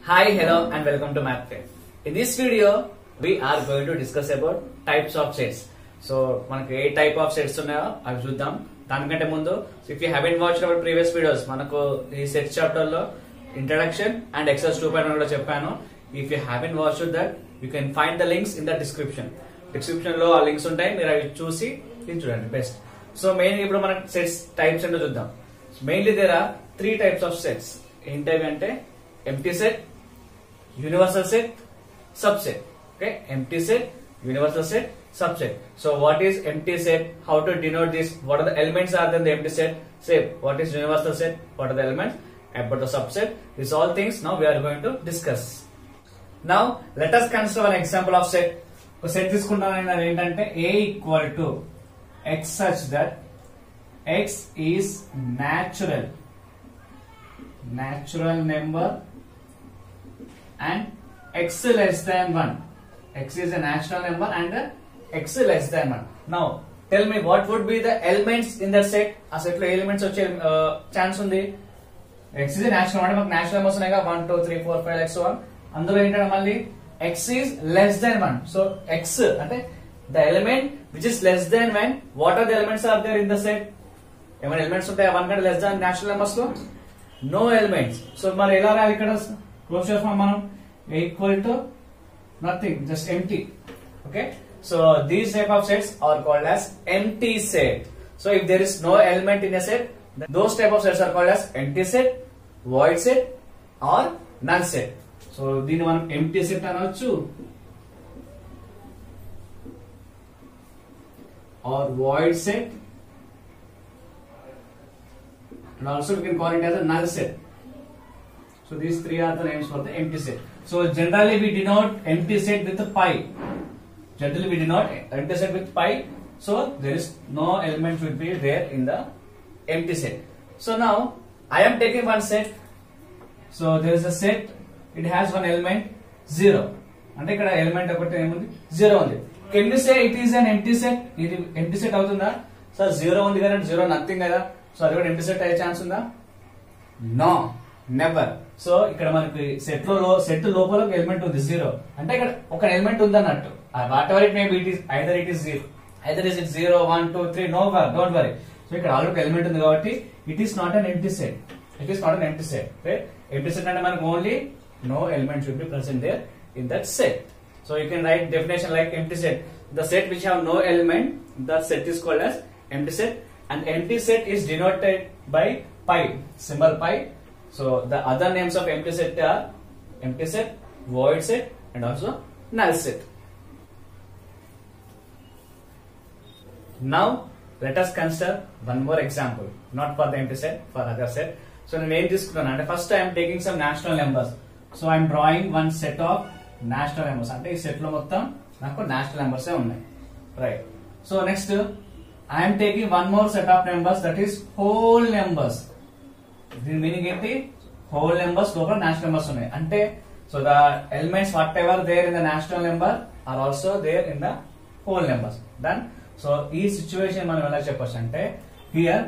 Hi, hello and welcome to MathCraft. In this video, we are going to discuss about types of sets. So, మనకు ఏ type of sets ఉన్నాయో అవి చూద్దాం. దానికంటే ముందు if you haven't watched our previous videos, మనకు ఈ set chapter లో introduction and exercise 2.1 కూడా చెప్పాను. If you haven't watched that, you can find the links in the description. Description లో ఆ links ఉంటాయి, మీరు అవి చూసి ఇది చూడండి బెస్ట్. సో మెయిన్ ఇప్పుడు మనం సెట్స్ టైప్స్ ఏంటో చూద్దాం. Mainly there are 3 types of sets. ఏంటవి అంటే empty set, universal set, subset. Okay, empty set, universal set, subset. So what is empty set? How to denote this? What are the elements are there in the empty set? Say what is universal set? What are the elements? About the subset. These all things now we are going to discuss. Now let us consider an example of set. ఒక set తీసుకుంటాం ఏంటంటే a equal to x such that x is natural number and x less than 1. X is a natural number and x less than 1. Now tell me what would be the elements in that set. ఆ set లో elements వచ్చే chance ఉంది. x is a natural అంటే మనకు natural numbers ఉన్నాయి 1 2 3 4 5 x 1. అందులో ఏంటంటే మళ్ళీ x is less than 1. So x అంటే the element which is less than 1. What are the elements are there in the set? ఏమైనా ఎలిమెంట్స్ ఉంటాయా 1 కంటే less than natural numbers లో? No elements. So మరి ఎలా రాయాలి ఇక్కడ క్లోజ్ చేస్తాం మనం equal to nothing, just empty. Okay, so these type of sets are called as empty set. So if there is no element in a set, those type of sets are called as empty set, void set or null set. So దీన్ని మనం empty set అనొచ్చు or void set, and also we can call it as a null set. So these three are the names for the empty set. So generally we denote empty set with a pi. Generally we denote empty set with pi. So there is no element will be there in the empty set. So now I am taking one set. So there is a set. It has one element 0. అంటే ఇక్కడ element ఒకటి ఏముంది 0 ఉంది. Can we say it is an empty set? ఇది empty set అవుతుందా? So 0 ఉంది కదా, 0 nothing కదా. సో అది కూడా empty set అయ్యే ఛాన్స్ ఉందా? No, never. సో ఇక్కడ మనకి సెట్ లోపల ఒక ఎలిమెంట్ ఉంది 0 అంటే ఇక్కడ ఒక ఎలిమెంట్ ఉంది అన్నట్టు. Whatever it may be, it is either it is 0, either is it 0 1 2 3, no don't worry. So ఇక్కడ ఆల్రెడీ ఒక ఎలిమెంట్ ఉంది కాబట్టి it is not an empty set. It is not an empty set. Empty set అంటే మనకు only no element should be present there in that set. So you can write definition like empty set. The set which have no element, the set is called as empty set, and empty set is denoted by pi, symbol pi. So the other names of empty set are empty set, void set and also null set. Now let us consider one more example, not for the empty set, for other set. So నేను ఏం తీసుకున్నాను అంటే first I am taking some natural numbers. So I am drawing one set of natural numbers. అంటే ఈ set లో మొత్తం నాకు natural numbers ఏ ఉన్నాయి, right. So next I am taking one more set of numbers, that is whole numbers. దీని meaning ఏంటి? whole numbers లోపల natural numbers ఉన్నాయి అంటే so the elements whatever there in the natural number are also there in the whole numbers. Then so ఈ situation మనం ఎలా చెప్పొచ్చు అంటే here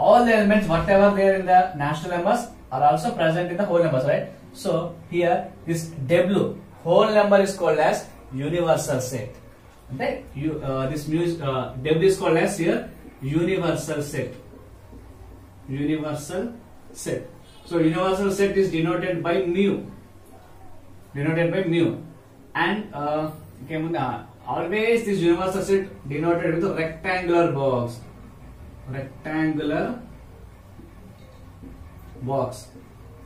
all the elements whatever there in the natural numbers are also present in the whole numbers, right? So here this W whole number is called as universal set. Okay, this W is called as here universal set. Universal set. So universal set is denoted by mu. Denoted by mu. And always this universal set denoted with a rectangular box. Rectangular box.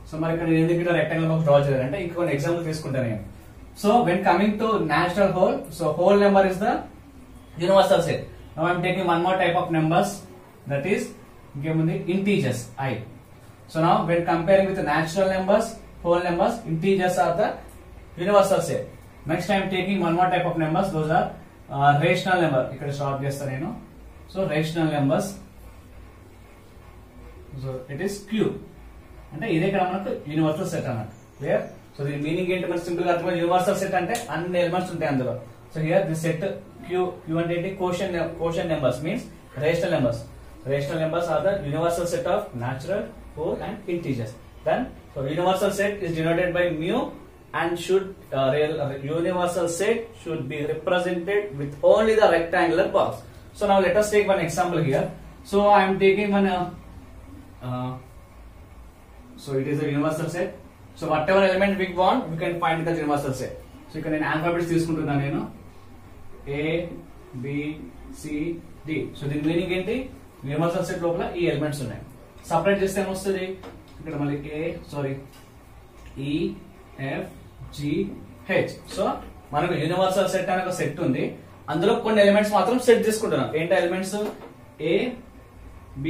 So మరి ఇక్కడ ఎందుకు rectangle box draw చేయాలంటే ఇంకొన్ని example తీసుకుంటాను నేను. So when coming to natural whole, so whole number is the universal set. Now I am taking one more type of numbers, that is ఇంకేముంది integers I. So now when comparing with natural numbers, whole numbers, integers are the universal set. Next I am taking one more type of numbers, those are rational number. ఇక్కడ stop చేస్తాను నేను. So rational numbers, so it is Q. అంటే ఇదే ఇక్కడ మనకు universal set అన్నట్టు, clear. So దీని meaning ఏంటి మనకు సింపుల్ గా అర్థమైంది. యూనివర్సల్ సెట్ అంటే అన్ని ఎలిమెంట్స్ ఉంటాయి అందులో. So here this set Q అంటే ఏంటి? Quotient numbers means rational numbers are the universal set of natural, whole and integers. Then So universal set is denoted by mu and should universal set should be represented with only the rectangular box. So now let us take one example here. So I am taking one. So it is a universal set. So whatever element we want, we can find the universal set. So you can in alphabets తీసుకుంటున్నాను నేను A B C D. So దీని meaning ఏంటి? Universal set లోపల ఈ elements ఉన్నాయి. Separate చేస్తే ఏమొస్తుంది? ఇక్కడ మళ్ళీ E F G H. So మనకు యూనివర్సల్ సెట్ అనే ఒక సెట్ ఉంది. అందులో కొన్ని ఎలిమెంట్స్ మాత్రం సెట్ తీసుకుంటున్నాం. ఏంటి elements? A B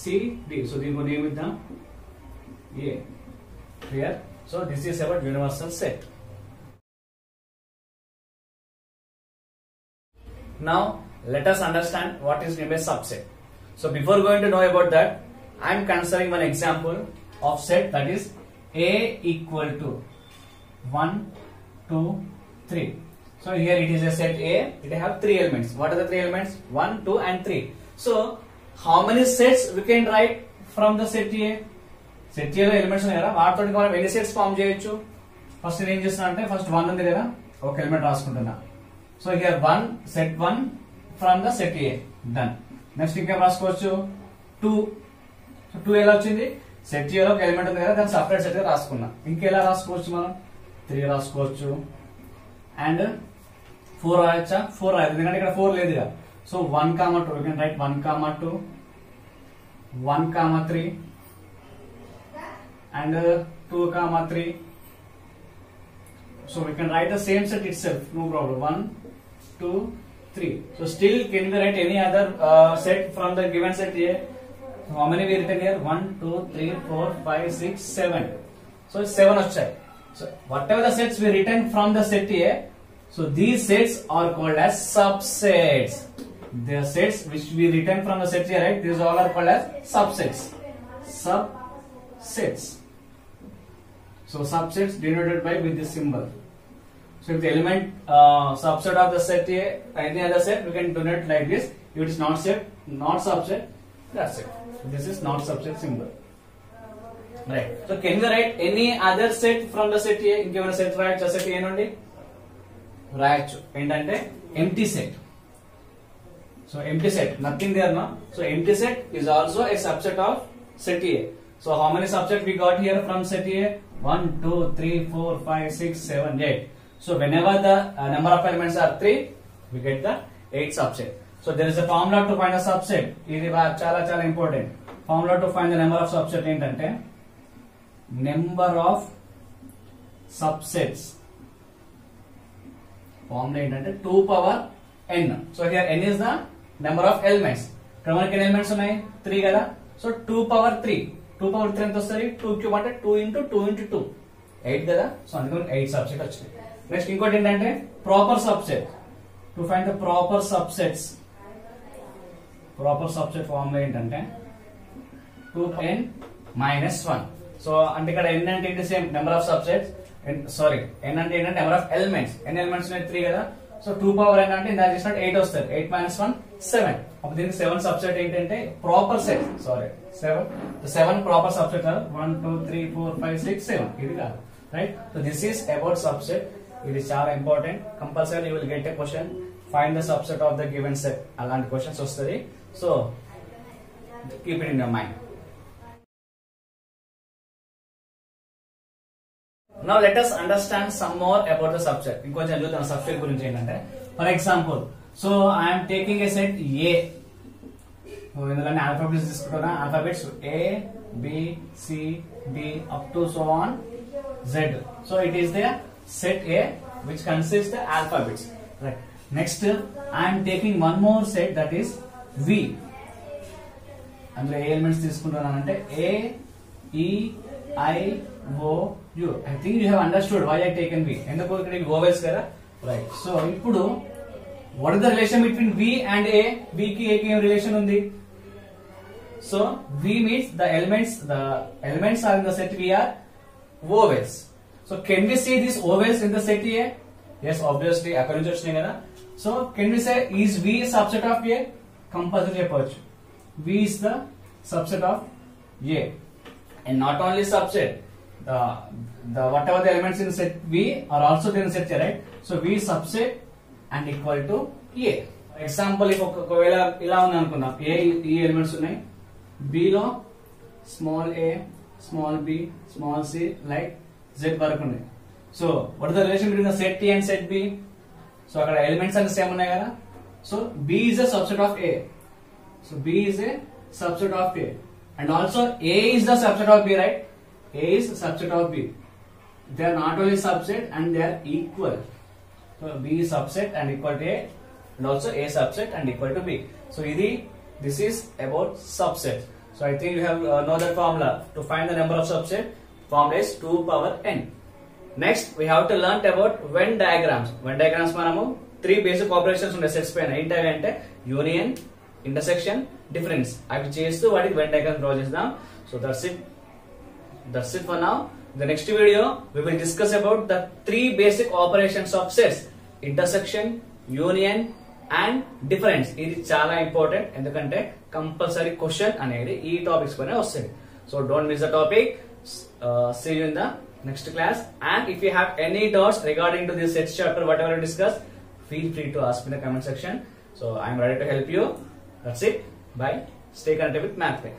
C D. So దీనికి నేమ్ ఇద్దాం A. Clear? So this is about universal set. Now let us understand what is named as subset. So before going to know about that, I am considering one example of set that is A equal to 1, 2, 3. So here it is a set A. It have 3 elements. What are the 3 elements? 1, 2 and 3. So how many sets we can write from the set A? Set లో elements ఉన్నాయి కదా, వాటితో మనం ఎన్ని sets form చేయొచ్చు? First నేను ఏం చేస్తున్నా అంటే ఫస్ట్ 1 ఉంది కదా, ఒక ఎలిమెంట్ రాసుకుంటున్నా. So here 1 set 1 from the set A. Done. Next ఇంకా రాసుకోవచ్చు 2. సో 2 ఎలా వచ్చింది? సెట్ ఏ లో ఒక ఎలిమెంట్ ఉంది కదా, దాన్ని సపరేట్ సెట్ గా రాసుకున్నా. ఇంకెలా రాసుకోవచ్చు మనం? 3 రాసుకోవచ్చు. అండ్ 4 రాయొచ్చా? 4 రాయదు, ఎందుకంటే ఇక్కడ 4 లేదు కదా. So 1, 2 you can write 1, 2 1, 3 and 2, 3. So we can write the same set itself, no problem. 1, 2, 3. So still can we write any other set from the given set A? So how many we written here? 1, 2, 3, 4, 5, 6, 7. So 7 వచ్చాయి. So whatever the sets we written from the set A, so these sets are called as subsets. The sets which we written from the set A, right? These all are called as subsets. Subsets. So subsets denoted by with this symbol. So if the element subset of the set A, any other set, we can denote like this. If it is not subset, that's it. This is not subset symbol. Right. So can we write any other set from the set A? ఇంకేమైనా set రాయొచ్చా set A నుండి? రాయొచ్చు. ఏంటంటే empty set. So empty set, nothing there, no? So empty set is also a subset of set A. So how many subsets we got here from set A? 1, 2, 3, 4, 5, 6, 7, 8. So whenever the number of elements are 3, we get the 8 subset. So there is a formula to find a subset. ఇది చాలా important. Formula to find the number of subset ఏంటంటే number of subsets. Formula ఏంటంటే 2 power n. So here n is the number of elements. ఇక్కడ మనకి ఎన్ని elements ఉన్నాయి? 3 కదా. So 2 power 3. 2 power 3 ఎంత వస్తుంది? 2 క్యూబ్ అంటే 2 into 2 into 2 8 కదా. సో అందుకని 8 సబ్సెట్ వచ్చింది. నెక్స్ట్ ఇంకోటి ఏంటంటే proper subset. To find the proper subsets, proper subset formula ఏంటంటే 2n minus 1. సో అంటే ఇక్కడ n అంటే ఏంటి? Same number of subsets. Sorry n అంటే ఏంటంటే నెంబర్ ఆఫ్ ఎలిమెంట్స్. ఎన్ని ఎలిమెంట్స్ ఉన్నాయి? 3 కదా. సో 2 power n అంటే ఇందాక చేసినట్టు 8 వస్తుంది. 8 minus 1 7. అప్పుడు దీనికి 7 సబ్సెట్ ఏంటంటే proper set. Sorry 7 proper subset 1, 2, 3, 4, 5, 6, 7. ఇది కాదు, right? So this is about subset. ఇది చాలా important. Compulsory you will get a question, find the subset of the given set. అలాంటి క్వశ్చన్స్ వస్తుంది. So keep it in your mind. Now let us understand some more about the subset. ఇంకొంచెం చూద్దాం subset గురించి ఏంటంటే, for example so I'm taking a set A. ఇందులో alphabets తీసుకుంటున్నా. Alphabets A, B, C, D up to so on Z. So it is the set A which consists the alphabets. Right. Next I am taking one more set that is V. అందులో ఏ elements తీసుకుంటున్నానంటే A, E, I, O, U. I think you have understood why I taken V. ఎందుకు ఇక్కడ vowels కదా, right? So ఇప్పుడు what is the relation between V and A? V కి A కి ఏం relation ఉంది? So V means the elements are in the set V are vowels. So can we see these vowels in the set A? Yes, obviously అక్కడ నుంచి వచ్చినాయి కదా. So can we say is V subset of A? Compulsory చెప్పవచ్చు. V is the subset of A. And not only subset, the whatever the elements in set V are also there in set A, right? So V subset and equal to A. Example, if ఒకవేళ ఇలా ఉంది అనుకుందాం, A ఈ elements ఉన్నాయి, B లో small a, small b, small c, like z వరకు ఉన్నాయి. So what is the relation between the set A and set B? So అక్కడ ఎలిమెంట్స్ అన్ని సేమ్ ఉన్నాయి కదా. So B is a subset of A. So B is a subset of A, and also A is the subset of B, right? A is a subset of B. They are not only subset and they are equal. So B is subset and equal to A, and also A subset and equal to B. So this is about subset. So I think you have know that formula to find the number of subset. Formula is 2 power n. Next we have to learn about Venn diagrams. Venn diagrams manamu 3 basic operations unde sets paina enti ante union, intersection, difference. అవి చేస్తూ వాటికి Venn diagram draw చేద్దాం. So that's it for now. In the next video we will discuss about the 3 basic operations of sets: intersection, union and difference. ఇది చాలా important, ఎందుకంటే compulsory question అనేది ఈ topics పైన వస్తుంది. So don't miss the topic. See you in the next class. And if you have any doubts regarding to this sets chapter, whatever we discuss, feel free to ask me in the comment section. So I am ready to help you. That's it. Bye. Stay connected with Mathway.